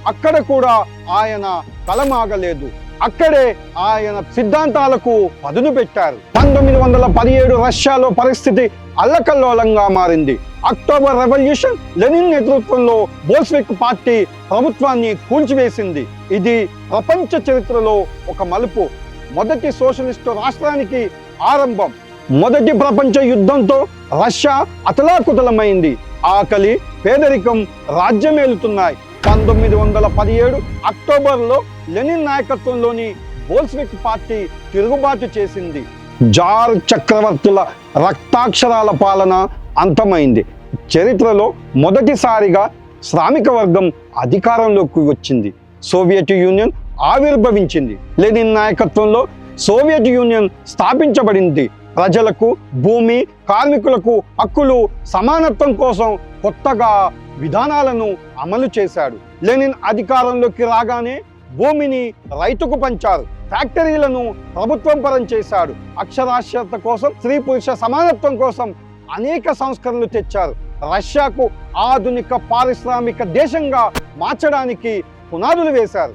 అక్కడ కూడా ఆయన కలమాగలేదు. అక్కడే ఆయన సిద్ధాంతాలకు పదును పెట్టారు. 1917 రష్యాలో పరిస్థితి అల్లకల్లోలంగా మారింది. అక్టోబర్ రెవల్యూషన్ లెనిన్ నేతృత్వంలో బోల్షెవిక్ పార్టీ ప్రభుత్వాన్ని కూల్చివేసింది. ఇది ప్రపంచ చరిత్రలో ఒక మలుపు. మొదటి సోషలిస్టు రాష్ట్రానికి ఆరంభం. మొదటి ప్రపంచ యుద్ధంతో రష్యా అతలాకుతలమైంది. ఆకలి, పేదరికం రాజ్యమేలుతున్నాయి. 1917 అక్టోబర్లో లెనిన్ నాయకత్వంలోని బోల్షెవిక్ పార్టీ తిరుగుబాటు చేసింది. జార్ చక్రవర్తుల రక్తాక్షరాల పాలన అంతమైంది. చరిత్రలో మొదటిసారిగా శ్రామిక వర్గం అధికారంలోకి వచ్చింది. సోవియట్ యూనియన్ ఆవిర్భవించింది. లెనిన్ నాయకత్వంలో సోవియట్ యూనియన్ స్థాపించబడింది. ప్రజలకు, భూమి, కార్మికులకు హక్కులు, సమానత్వం కోసం కొత్తగా విధానాలను అమలు చేశాడు. లెనిన్ అధికారంలోకి రాగానే భూమిని రైతుకు పంచారు. ఫ్యాక్టరీలను ప్రభుత్వం పరం చేశాడు. అక్షరాస్యత కోసం, స్త్రీ పురుష సమానత్వం కోసం అనేక సంస్కరణలు తెచ్చారు. రష్యాకు ఆధునిక పారిశ్రామిక దేశంగా మార్చడానికి పునాదులు వేశారు.